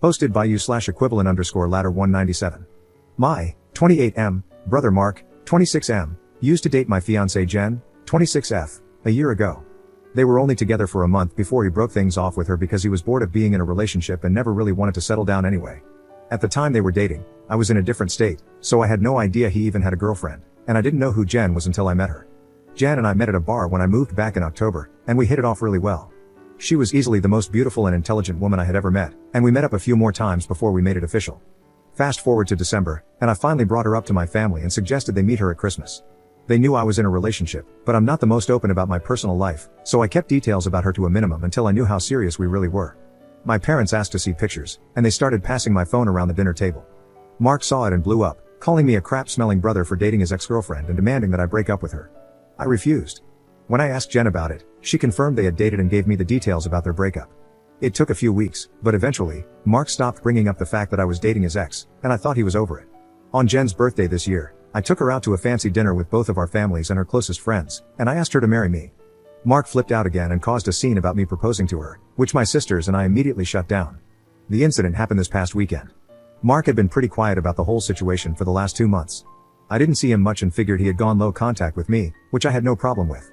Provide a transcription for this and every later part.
Hosted by u/equivalent_ladder197. My, 28M, brother Mark, 26M, used to date my fiancée Jen, 26F, a year ago. They were only together for a month before he broke things off with her because he was bored of being in a relationship and never really wanted to settle down anyway. At the time they were dating, I was in a different state, so I had no idea he even had a girlfriend, and I didn't know who Jen was until I met her. Jen and I met at a bar when I moved back in October, and we hit it off really well. She was easily the most beautiful and intelligent woman I had ever met, and we met up a few more times before we made it official. Fast forward to December, and I finally brought her up to my family and suggested they meet her at Christmas. They knew I was in a relationship, but I'm not the most open about my personal life, so I kept details about her to a minimum until I knew how serious we really were. My parents asked to see pictures, and they started passing my phone around the dinner table. Mark saw it and blew up, calling me a crap-smelling brother for dating his ex-girlfriend and demanding that I break up with her. I refused. When I asked Jen about it, she confirmed they had dated and gave me the details about their breakup. It took a few weeks, but eventually, Mark stopped bringing up the fact that I was dating his ex, and I thought he was over it. On Jen's birthday this year, I took her out to a fancy dinner with both of our families and her closest friends, and I asked her to marry me. Mark flipped out again and caused a scene about me proposing to her, which my sisters and I immediately shut down. The incident happened this past weekend. Mark had been pretty quiet about the whole situation for the last 2 months. I didn't see him much and figured he had gone low contact with me, which I had no problem with.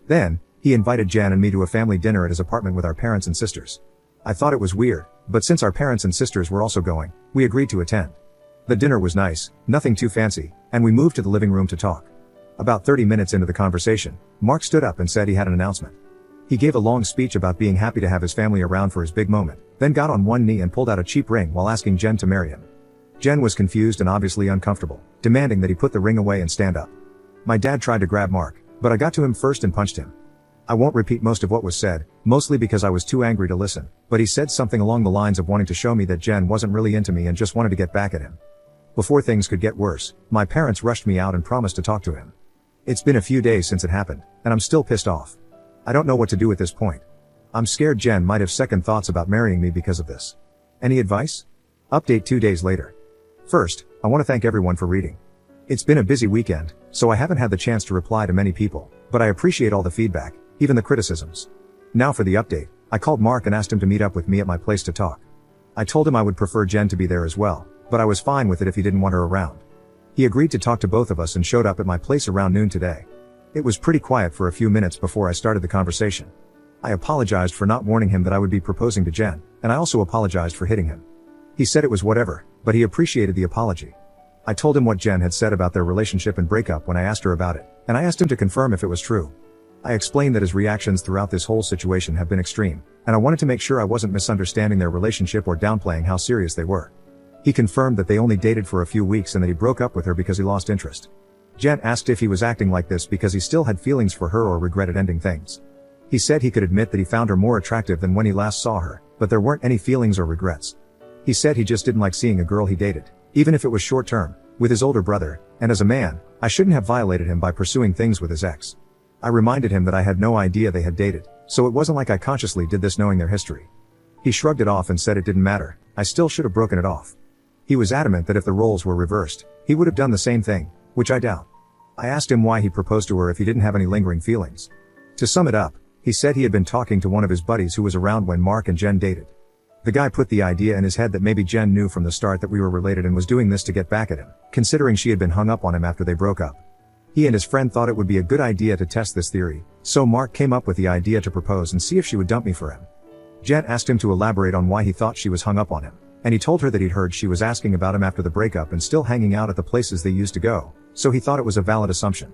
Then, he invited Jen and me to a family dinner at his apartment with our parents and sisters. I thought it was weird, but since our parents and sisters were also going, we agreed to attend. The dinner was nice, nothing too fancy, and we moved to the living room to talk. About 30 minutes into the conversation, Mark stood up and said he had an announcement. He gave a long speech about being happy to have his family around for his big moment, then got on one knee and pulled out a cheap ring while asking Jen to marry him. Jen was confused and obviously uncomfortable, demanding that he put the ring away and stand up. My dad tried to grab Mark, but I got to him first and punched him. I won't repeat most of what was said, mostly because I was too angry to listen, but he said something along the lines of wanting to show me that Jen wasn't really into me and just wanted to get back at him. Before things could get worse, my parents rushed me out and promised to talk to him. It's been a few days since it happened, and I'm still pissed off. I don't know what to do at this point. I'm scared Jen might have second thoughts about marrying me because of this. Any advice? Update 2 days later. First, I want to thank everyone for reading. It's been a busy weekend, so I haven't had the chance to reply to many people, but I appreciate all the feedback, even the criticisms. Now for the update, I called Mark and asked him to meet up with me at my place to talk. I told him I would prefer Jen to be there as well, but I was fine with it if he didn't want her around. He agreed to talk to both of us and showed up at my place around noon today. It was pretty quiet for a few minutes before I started the conversation. I apologized for not warning him that I would be proposing to Jen, and I also apologized for hitting him. He said it was whatever, but he appreciated the apology. I told him what Jen had said about their relationship and breakup when I asked her about it, and I asked him to confirm if it was true. I explained that his reactions throughout this whole situation have been extreme, and I wanted to make sure I wasn't misunderstanding their relationship or downplaying how serious they were. He confirmed that they only dated for a few weeks and that he broke up with her because he lost interest. Jen asked if he was acting like this because he still had feelings for her or regretted ending things. He said he could admit that he found her more attractive than when he last saw her, but there weren't any feelings or regrets. He said he just didn't like seeing a girl he dated, even if it was short term, with his older brother, and as a man, I shouldn't have violated him by pursuing things with his ex. I reminded him that I had no idea they had dated, so it wasn't like I consciously did this knowing their history. He shrugged it off and said it didn't matter, I still should have broken it off. He was adamant that if the roles were reversed, he would have done the same thing, which I doubt. I asked him why he proposed to her if he didn't have any lingering feelings. To sum it up, he said he had been talking to one of his buddies who was around when Mark and Jen dated. The guy put the idea in his head that maybe Jen knew from the start that we were related and was doing this to get back at him, considering she had been hung up on him after they broke up. He and his friend thought it would be a good idea to test this theory, so Mark came up with the idea to propose and see if she would dump me for him. Jen asked him to elaborate on why he thought she was hung up on him, and he told her that he'd heard she was asking about him after the breakup and still hanging out at the places they used to go, so he thought it was a valid assumption.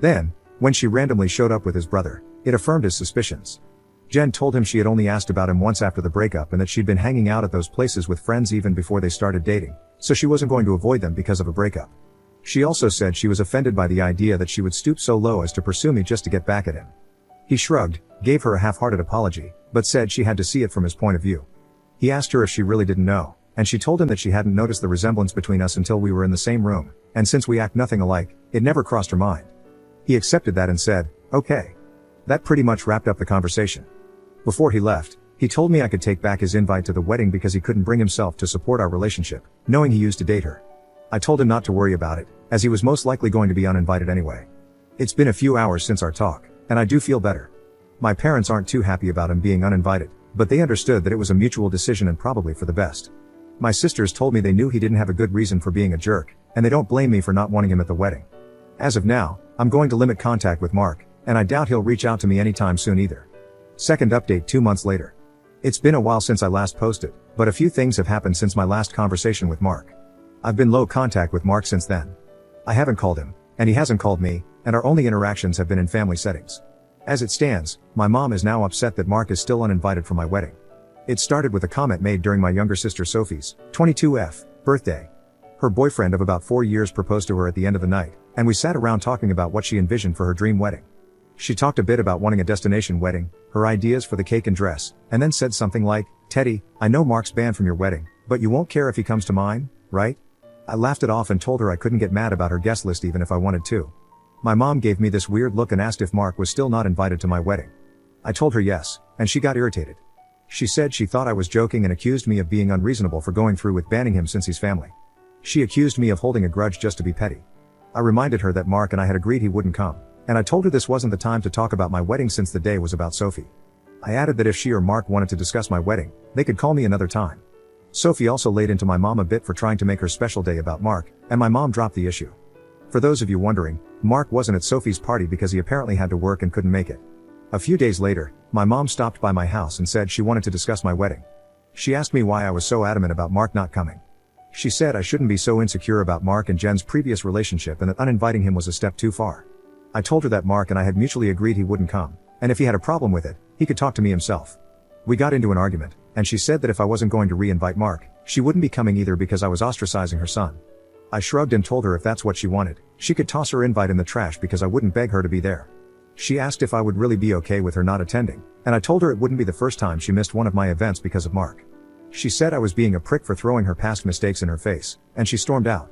Then, when she randomly showed up with his brother, it affirmed his suspicions. Jen told him she had only asked about him once after the breakup and that she'd been hanging out at those places with friends even before they started dating, so she wasn't going to avoid them because of a breakup. She also said she was offended by the idea that she would stoop so low as to pursue me just to get back at him. He shrugged, gave her a half-hearted apology, but said she had to see it from his point of view. He asked her if she really didn't know, and she told him that she hadn't noticed the resemblance between us until we were in the same room, and since we act nothing alike, it never crossed her mind. He accepted that and said, okay. That pretty much wrapped up the conversation. Before he left, he told me I could take back his invite to the wedding because he couldn't bring himself to support our relationship, knowing he used to date her. I told him not to worry about it, as he was most likely going to be uninvited anyway. It's been a few hours since our talk, and I do feel better. My parents aren't too happy about him being uninvited, but they understood that it was a mutual decision and probably for the best. My sisters told me they knew he didn't have a good reason for being a jerk, and they don't blame me for not wanting him at the wedding. As of now, I'm going to limit contact with Mark, and I doubt he'll reach out to me anytime soon either. Second update 2 months later. It's been a while since I last posted, but a few things have happened since my last conversation with Mark. I've been low contact with Mark since then. I haven't called him, and he hasn't called me, and our only interactions have been in family settings. As it stands, my mom is now upset that Mark is still uninvited for my wedding. It started with a comment made during my younger sister Sophie's 22th birthday. Her boyfriend of about 4 years proposed to her at the end of the night, and we sat around talking about what she envisioned for her dream wedding. She talked a bit about wanting a destination wedding, her ideas for the cake and dress, and then said something like, "Teddy, I know Mark's banned from your wedding, but you won't care if he comes to mine, right?" I laughed it off and told her I couldn't get mad about her guest list even if I wanted to. My mom gave me this weird look and asked if Mark was still not invited to my wedding. I told her yes, and she got irritated. She said she thought I was joking and accused me of being unreasonable for going through with banning him since he's family. She accused me of holding a grudge just to be petty. I reminded her that Mark and I had agreed he wouldn't come, and I told her this wasn't the time to talk about my wedding since the day was about Sophie. I added that if she or Mark wanted to discuss my wedding, they could call me another time. Sophie also laid into my mom a bit for trying to make her special day about Mark, and my mom dropped the issue. For those of you wondering, Mark wasn't at Sophie's party because he apparently had to work and couldn't make it. A few days later, my mom stopped by my house and said she wanted to discuss my wedding. She asked me why I was so adamant about Mark not coming. She said I shouldn't be so insecure about Mark and Jen's previous relationship and that uninviting him was a step too far. I told her that Mark and I had mutually agreed he wouldn't come, and if he had a problem with it, he could talk to me himself. We got into an argument, and she said that if I wasn't going to re-invite Mark, she wouldn't be coming either because I was ostracizing her son. I shrugged and told her if that's what she wanted, she could toss her invite in the trash because I wouldn't beg her to be there. She asked if I would really be okay with her not attending, and I told her it wouldn't be the first time she missed one of my events because of Mark. She said I was being a prick for throwing her past mistakes in her face, and she stormed out.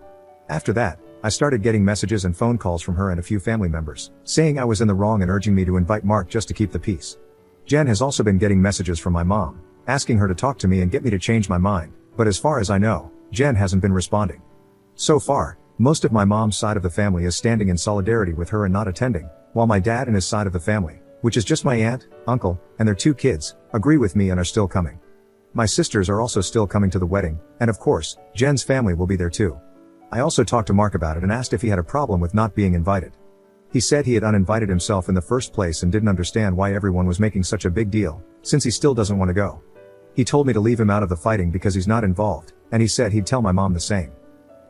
After that, I started getting messages and phone calls from her and a few family members, saying I was in the wrong and urging me to invite Mark just to keep the peace. Jen has also been getting messages from my mom, asking her to talk to me and get me to change my mind, but as far as I know, Jen hasn't been responding. So far, most of my mom's side of the family is standing in solidarity with her and not attending, while my dad and his side of the family, which is just my aunt, uncle, and their 2 kids, agree with me and are still coming. My sisters are also still coming to the wedding, and of course, Jen's family will be there too. I also talked to Mark about it and asked if he had a problem with not being invited. He said he had uninvited himself in the first place and didn't understand why everyone was making such a big deal, since he still doesn't want to go. He told me to leave him out of the fighting because he's not involved, and he said he'd tell my mom the same.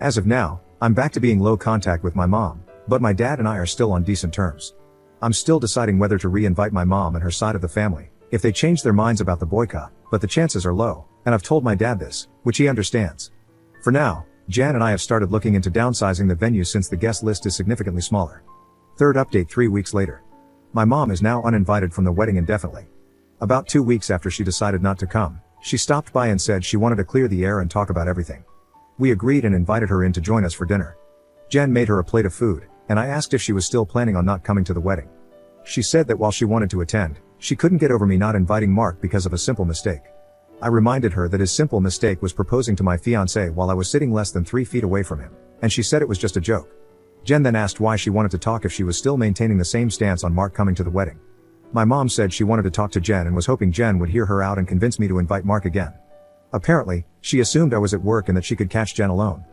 As of now, I'm back to being low contact with my mom, but my dad and I are still on decent terms. I'm still deciding whether to re-invite my mom and her side of the family, if they change their minds about the boycott, but the chances are low, and I've told my dad this, which he understands. For now, Jan and I have started looking into downsizing the venue since the guest list is significantly smaller. Third update 3 weeks later. My mom is now uninvited from the wedding indefinitely. About 2 weeks after she decided not to come, she stopped by and said she wanted to clear the air and talk about everything. We agreed and invited her in to join us for dinner. Jen made her a plate of food, and I asked if she was still planning on not coming to the wedding. She said that while she wanted to attend, she couldn't get over me not inviting Mark because of a simple mistake. I reminded her that his simple mistake was proposing to my fiancée while I was sitting less than 3 feet away from him, and she said it was just a joke. Jen then asked why she wanted to talk if she was still maintaining the same stance on Mark coming to the wedding. My mom said she wanted to talk to Jen and was hoping Jen would hear her out and convince me to invite Mark again. Apparently, she assumed I was at work and that she could catch Jen alone.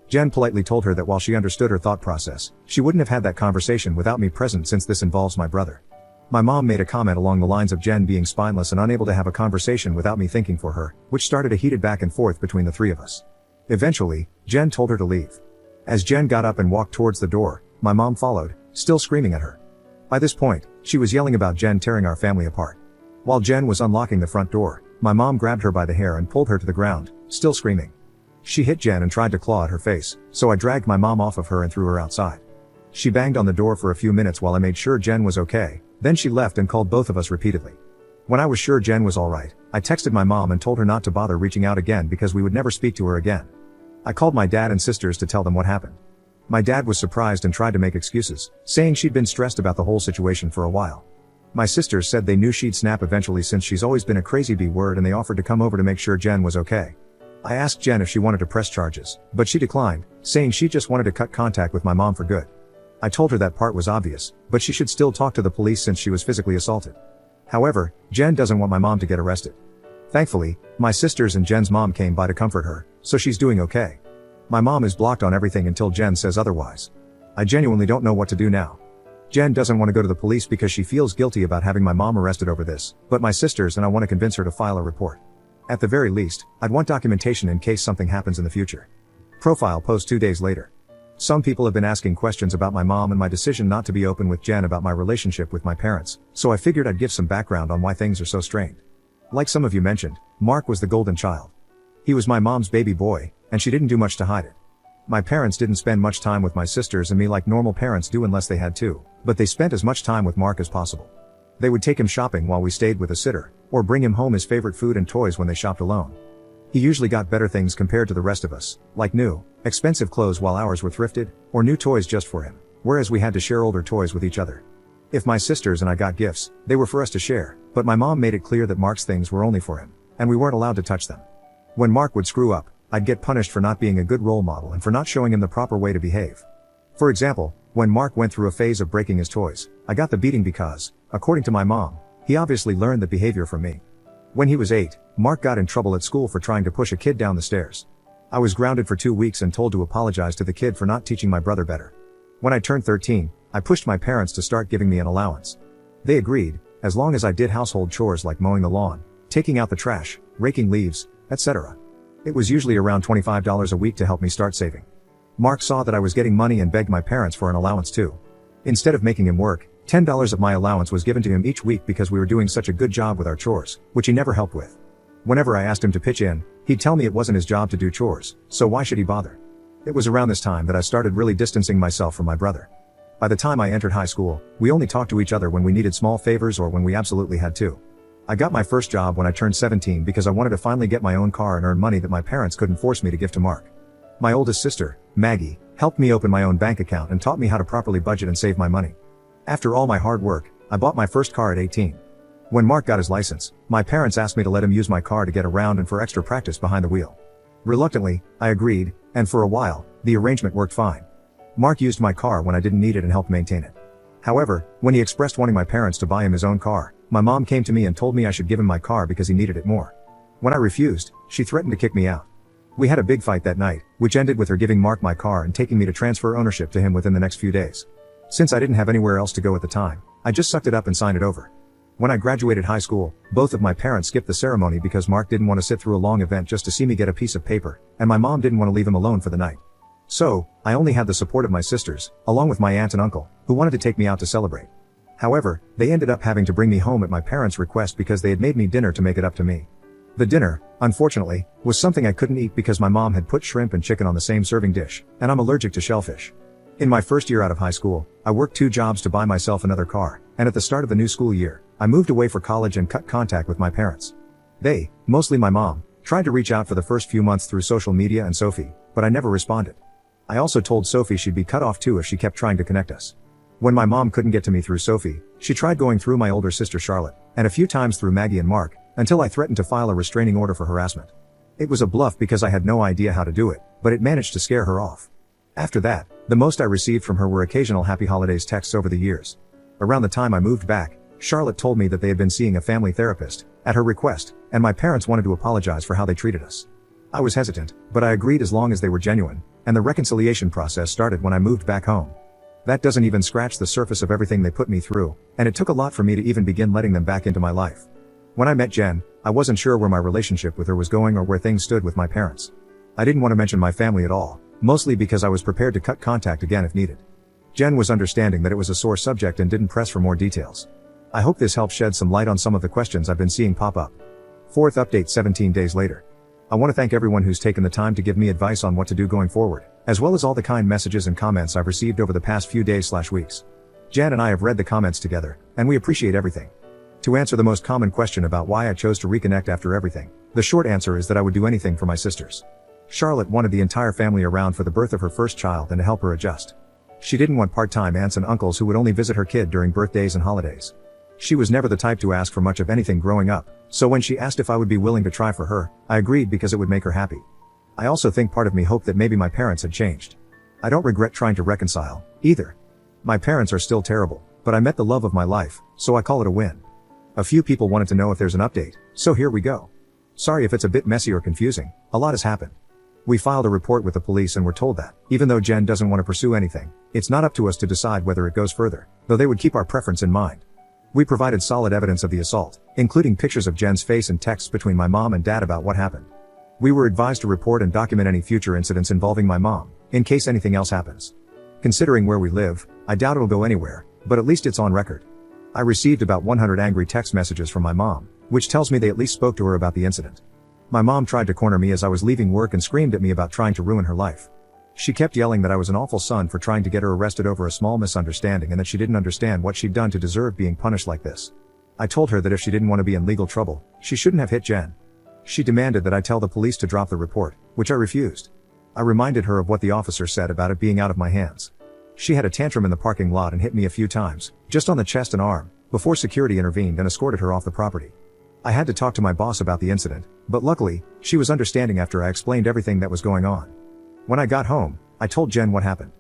Jen politely told her that while she understood her thought process, she wouldn't have had that conversation without me present since this involves my brother. My mom made a comment along the lines of Jen being spineless and unable to have a conversation without me thinking for her, which started a heated back and forth between the 3 of us. Eventually, Jen told her to leave. As Jen got up and walked towards the door, my mom followed, still screaming at her. By this point, she was yelling about Jen tearing our family apart. While Jen was unlocking the front door, my mom grabbed her by the hair and pulled her to the ground, still screaming. She hit Jen and tried to claw at her face, so I dragged my mom off of her and threw her outside. She banged on the door for a few minutes while I made sure Jen was okay, then she left and called both of us repeatedly. When I was sure Jen was alright, I texted my mom and told her not to bother reaching out again because we would never speak to her again. I called my dad and sisters to tell them what happened. My dad was surprised and tried to make excuses, saying she'd been stressed about the whole situation for a while. My sisters said they knew she'd snap eventually since she's always been a crazy B-word, and they offered to come over to make sure Jen was okay. I asked Jen if she wanted to press charges, but she declined, saying she just wanted to cut contact with my mom for good. I told her that part was obvious, but she should still talk to the police since she was physically assaulted. However, Jen doesn't want my mom to get arrested. Thankfully, my sisters and Jen's mom came by to comfort her, so she's doing okay. My mom is blocked on everything until Jen says otherwise. I genuinely don't know what to do now. Jen doesn't want to go to the police because she feels guilty about having my mom arrested over this, but my sisters and I want to convince her to file a report. At the very least, I'd want documentation in case something happens in the future. Profile post 2 days later. Some people have been asking questions about my mom and my decision not to be open with Jen about my relationship with my parents, so I figured I'd give some background on why things are so strained. Like some of you mentioned, Mark was the golden child. He was my mom's baby boy, and she didn't do much to hide it. My parents didn't spend much time with my sisters and me like normal parents do unless they had to, but they spent as much time with Mark as possible. They would take him shopping while we stayed with a sitter, or bring him home his favorite food and toys when they shopped alone. He usually got better things compared to the rest of us, like new, expensive clothes while ours were thrifted, or new toys just for him, whereas we had to share older toys with each other. If my sisters and I got gifts, they were for us to share, but my mom made it clear that Mark's things were only for him, and we weren't allowed to touch them. When Mark would screw up, I'd get punished for not being a good role model and for not showing him the proper way to behave. For example, when Mark went through a phase of breaking his toys, I got the beating because, according to my mom, he obviously learned the behavior from me. When he was 8, Mark got in trouble at school for trying to push a kid down the stairs. I was grounded for 2 weeks and told to apologize to the kid for not teaching my brother better. When I turned 13, I pushed my parents to start giving me an allowance. They agreed, as long as I did household chores like mowing the lawn, taking out the trash, raking leaves, etc. It was usually around $25 a week to help me start saving. Mark saw that I was getting money and begged my parents for an allowance too. Instead of making him work, $10 of my allowance was given to him each week because we were doing such a good job with our chores, which he never helped with. Whenever I asked him to pitch in, he'd tell me it wasn't his job to do chores, so why should he bother? It was around this time that I started really distancing myself from my brother. By the time I entered high school, we only talked to each other when we needed small favors or when we absolutely had to. I got my first job when I turned 17 because I wanted to finally get my own car and earn money that my parents couldn't force me to give to Mark. My oldest sister, Maggie, helped me open my own bank account and taught me how to properly budget and save my money. After all my hard work, I bought my first car at 18. When Mark got his license, my parents asked me to let him use my car to get around and for extra practice behind the wheel. Reluctantly, I agreed, and for a while, the arrangement worked fine. Mark used my car when I didn't need it and helped maintain it. However, when he expressed wanting my parents to buy him his own car, my mom came to me and told me I should give him my car because he needed it more. When I refused, she threatened to kick me out. We had a big fight that night, which ended with her giving Mark my car and taking me to transfer ownership to him within the next few days. Since I didn't have anywhere else to go at the time, I just sucked it up and signed it over. When I graduated high school, both of my parents skipped the ceremony because Mark didn't want to sit through a long event just to see me get a piece of paper, and my mom didn't want to leave him alone for the night. So, I only had the support of my sisters, along with my aunt and uncle, who wanted to take me out to celebrate. However, they ended up having to bring me home at my parents' request because they had made me dinner to make it up to me. The dinner, unfortunately, was something I couldn't eat because my mom had put shrimp and chicken on the same serving dish, and I'm allergic to shellfish. In my first year out of high school, I worked 2 jobs to buy myself another car, and at the start of the new school year, I moved away for college and cut contact with my parents. They, mostly my mom, tried to reach out for the first few months through social media and Sophie, but I never responded. I also told Sophie she'd be cut off too if she kept trying to connect us. When my mom couldn't get to me through Sophie, she tried going through my older sister Charlotte, and a few times through Maggie and Mark, until I threatened to file a restraining order for harassment. It was a bluff because I had no idea how to do it, but it managed to scare her off. After that, the most I received from her were occasional happy holidays texts over the years. Around the time I moved back, Charlotte told me that they had been seeing a family therapist, at her request, and my parents wanted to apologize for how they treated us. I was hesitant, but I agreed as long as they were genuine, and the reconciliation process started when I moved back home. That doesn't even scratch the surface of everything they put me through, and it took a lot for me to even begin letting them back into my life. When I met Jen, I wasn't sure where my relationship with her was going or where things stood with my parents. I didn't want to mention my family at all, mostly because I was prepared to cut contact again if needed. Jen was understanding that it was a sore subject and didn't press for more details. I hope this helps shed some light on some of the questions I've been seeing pop up. 4th update 17 days later. I want to thank everyone who's taken the time to give me advice on what to do going forward, as well as all the kind messages and comments I've received over the past few days/weeks. Jan and I have read the comments together, and we appreciate everything. To answer the most common question about why I chose to reconnect after everything, the short answer is that I would do anything for my sisters. Charlotte wanted the entire family around for the birth of her first child and to help her adjust. She didn't want part-time aunts and uncles who would only visit her kid during birthdays and holidays. She was never the type to ask for much of anything growing up, so when she asked if I would be willing to try for her, I agreed because it would make her happy. I also think part of me hoped that maybe my parents had changed. I don't regret trying to reconcile, either. My parents are still terrible, but I met the love of my life, so I call it a win. A few people wanted to know if there's an update, so here we go. Sorry if it's a bit messy or confusing, a lot has happened. We filed a report with the police and were told that, even though Jen doesn't want to pursue anything, it's not up to us to decide whether it goes further, though they would keep our preference in mind. We provided solid evidence of the assault, including pictures of Jen's face and texts between my mom and dad about what happened. We were advised to report and document any future incidents involving my mom, in case anything else happens. Considering where we live, I doubt it'll go anywhere, but at least it's on record. I received about 100 angry text messages from my mom, which tells me they at least spoke to her about the incident. My mom tried to corner me as I was leaving work and screamed at me about trying to ruin her life. She kept yelling that I was an awful son for trying to get her arrested over a small misunderstanding and that she didn't understand what she'd done to deserve being punished like this. I told her that if she didn't want to be in legal trouble, she shouldn't have hit Jen. She demanded that I tell the police to drop the report, which I refused. I reminded her of what the officer said about it being out of my hands. She had a tantrum in the parking lot and hit me a few times, just on the chest and arm, before security intervened and escorted her off the property. I had to talk to my boss about the incident, but luckily, she was understanding after I explained everything that was going on. When I got home, I told Jen what happened.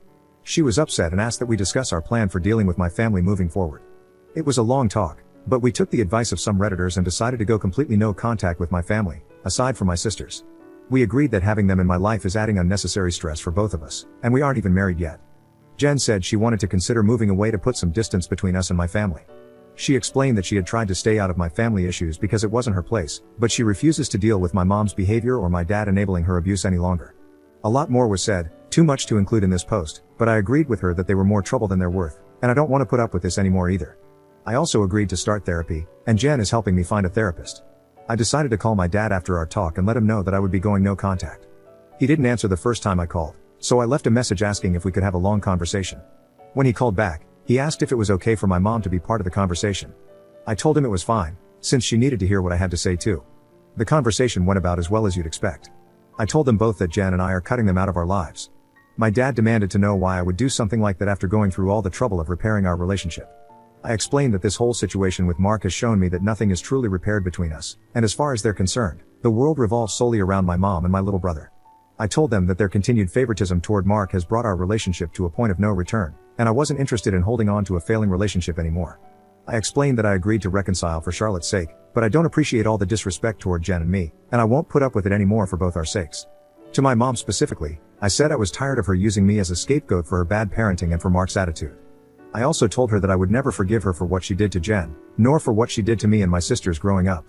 She was upset and asked that we discuss our plan for dealing with my family moving forward. It was a long talk, but we took the advice of some Redditors and decided to go completely no contact with my family, aside from my sisters. We agreed that having them in my life is adding unnecessary stress for both of us, and we aren't even married yet. Jen said she wanted to consider moving away to put some distance between us and my family. She explained that she had tried to stay out of my family issues because it wasn't her place, but she refuses to deal with my mom's behavior or my dad enabling her abuse any longer. A lot more was said, too much to include in this post, but I agreed with her that they were more trouble than they're worth, and I don't want to put up with this anymore either. I also agreed to start therapy, and Jen is helping me find a therapist. I decided to call my dad after our talk and let him know that I would be going no contact. He didn't answer the first time I called, so I left a message asking if we could have a long conversation. When he called back, he asked if it was okay for my mom to be part of the conversation. I told him it was fine, since she needed to hear what I had to say too. The conversation went about as well as you'd expect. I told them both that Jen and I are cutting them out of our lives. My dad demanded to know why I would do something like that after going through all the trouble of repairing our relationship. I explained that this whole situation with Mark has shown me that nothing is truly repaired between us, and as far as they're concerned, the world revolves solely around my mom and my little brother. I told them that their continued favoritism toward Mark has brought our relationship to a point of no return, and I wasn't interested in holding on to a failing relationship anymore. I explained that I agreed to reconcile for Charlotte's sake, but I don't appreciate all the disrespect toward Jen and me, and I won't put up with it anymore for both our sakes. To my mom specifically, I said I was tired of her using me as a scapegoat for her bad parenting and for Mark's attitude. I also told her that I would never forgive her for what she did to Jen, nor for what she did to me and my sisters growing up.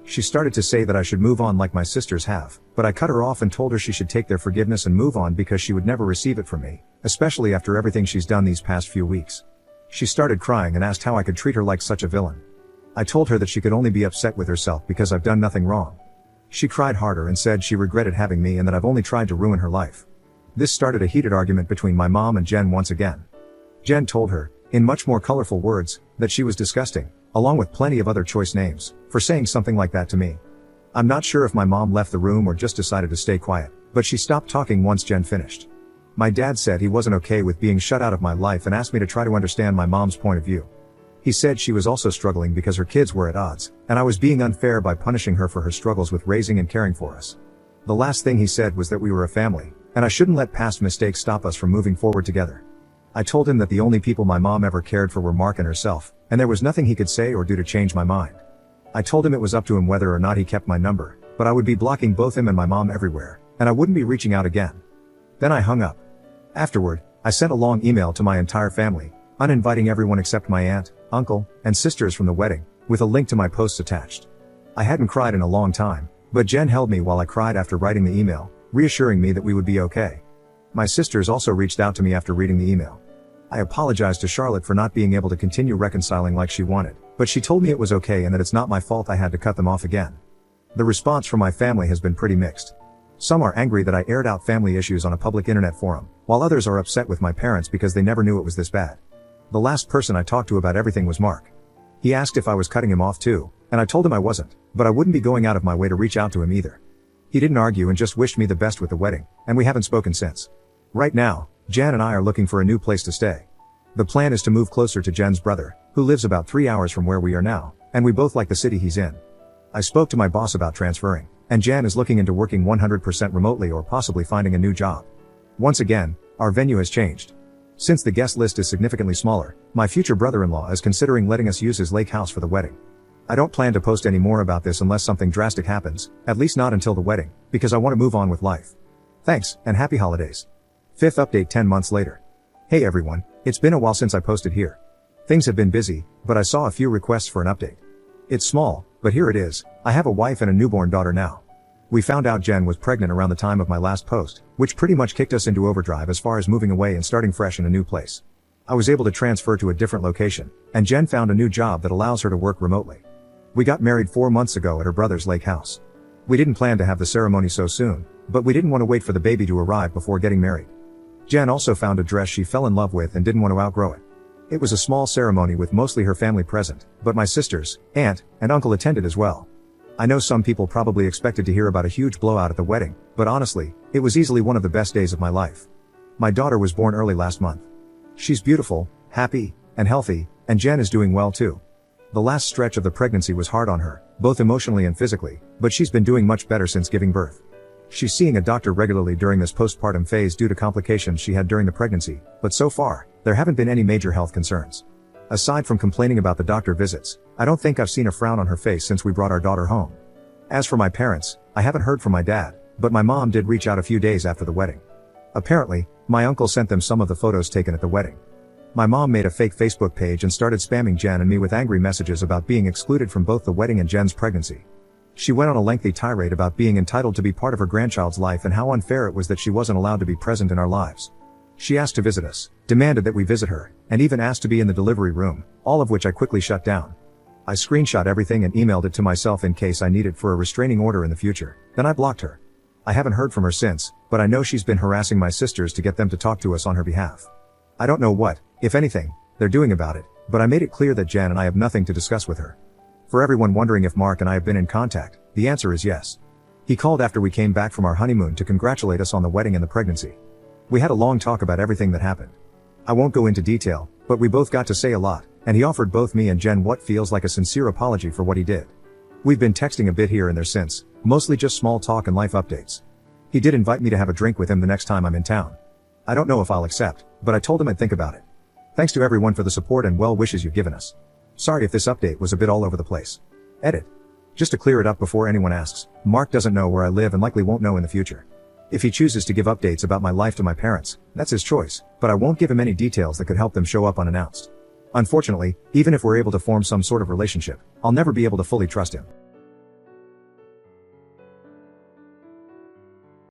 She started to say that I should move on like my sisters have, but I cut her off and told her she should take their forgiveness and move on because she would never receive it from me, especially after everything she's done these past few weeks. She started crying and asked how I could treat her like such a villain. I told her that she could only be upset with herself because I've done nothing wrong. She cried harder and said she regretted having me and that I've only tried to ruin her life. This started a heated argument between my mom and Jen once again. Jen told her, in much more colorful words, that she was disgusting, along with plenty of other choice names, for saying something like that to me. I'm not sure if my mom left the room or just decided to stay quiet, but she stopped talking once Jen finished. My dad said he wasn't okay with being shut out of my life and asked me to try to understand my mom's point of view. He said she was also struggling because her kids were at odds, and I was being unfair by punishing her for her struggles with raising and caring for us. The last thing he said was that we were a family, and I shouldn't let past mistakes stop us from moving forward together. I told him that the only people my mom ever cared for were Mark and herself, and there was nothing he could say or do to change my mind. I told him it was up to him whether or not he kept my number, but I would be blocking both him and my mom everywhere, and I wouldn't be reaching out again. Then I hung up. Afterward, I sent a long email to my entire family, uninviting everyone except my aunt, uncle, and sisters from the wedding, with a link to my posts attached. I hadn't cried in a long time, but Jen held me while I cried after writing the email, reassuring me that we would be okay. My sisters also reached out to me after reading the email. I apologized to Charlotte for not being able to continue reconciling like she wanted, but she told me it was okay and that it's not my fault I had to cut them off again. The response from my family has been pretty mixed. Some are angry that I aired out family issues on a public internet forum, while others are upset with my parents because they never knew it was this bad. The last person I talked to about everything was Mark. He asked if I was cutting him off too, and I told him I wasn't, but I wouldn't be going out of my way to reach out to him either. He didn't argue and just wished me the best with the wedding, and we haven't spoken since. Right now, Jan and I are looking for a new place to stay. The plan is to move closer to Jen's brother, who lives about 3 hours from where we are now, and we both like the city he's in. I spoke to my boss about transferring, and Jan is looking into working 100% remotely or possibly finding a new job. Once again, our venue has changed. Since the guest list is significantly smaller, my future brother-in-law is considering letting us use his lake house for the wedding. I don't plan to post any more about this unless something drastic happens, at least not until the wedding, because I want to move on with life. Thanks, and happy holidays. Fifth update 10 months later. Hey everyone, it's been a while since I posted here. Things have been busy, but I saw a few requests for an update. It's small, but here it is. I have a wife and a newborn daughter now. We found out Jen was pregnant around the time of my last post, which pretty much kicked us into overdrive as far as moving away and starting fresh in a new place. I was able to transfer to a different location, and Jen found a new job that allows her to work remotely. We got married 4 months ago at her brother's lake house. We didn't plan to have the ceremony so soon, but we didn't want to wait for the baby to arrive before getting married. Jen also found a dress she fell in love with and didn't want to outgrow it. It was a small ceremony with mostly her family present, but my sisters, aunt, and uncle attended as well. I know some people probably expected to hear about a huge blowout at the wedding, but honestly, it was easily one of the best days of my life. My daughter was born early last month. She's beautiful, happy, and healthy, and Jen is doing well too. The last stretch of the pregnancy was hard on her, both emotionally and physically, but she's been doing much better since giving birth. She's seeing a doctor regularly during this postpartum phase due to complications she had during the pregnancy, but so far, there haven't been any major health concerns. Aside from complaining about the doctor visits, I don't think I've seen a frown on her face since we brought our daughter home. As for my parents, I haven't heard from my dad, but my mom did reach out a few days after the wedding. Apparently, my uncle sent them some of the photos taken at the wedding. My mom made a fake Facebook page and started spamming Jen and me with angry messages about being excluded from both the wedding and Jen's pregnancy. She went on a lengthy tirade about being entitled to be part of her grandchild's life and how unfair it was that she wasn't allowed to be present in our lives. She asked to visit us, demanded that we visit her, and even asked to be in the delivery room, all of which I quickly shut down. I screenshot everything and emailed it to myself in case I need it for a restraining order in the future, then I blocked her. I haven't heard from her since, but I know she's been harassing my sisters to get them to talk to us on her behalf. I don't know what, if anything, they're doing about it, but I made it clear that Jen and I have nothing to discuss with her. For everyone wondering if Mark and I have been in contact, the answer is yes. He called after we came back from our honeymoon to congratulate us on the wedding and the pregnancy. We had a long talk about everything that happened. I won't go into detail, but we both got to say a lot, and he offered both me and Jen what feels like a sincere apology for what he did. We've been texting a bit here and there since, mostly just small talk and life updates. He did invite me to have a drink with him the next time I'm in town. I don't know if I'll accept, but I told him I'd think about it. Thanks to everyone for the support and well wishes you've given us. Sorry if this update was a bit all over the place. Edit. Just to clear it up before anyone asks, Mark doesn't know where I live and likely won't know in the future. If he chooses to give updates about my life to my parents, that's his choice, but I won't give him any details that could help them show up unannounced. Unfortunately, even if we're able to form some sort of relationship, I'll never be able to fully trust him.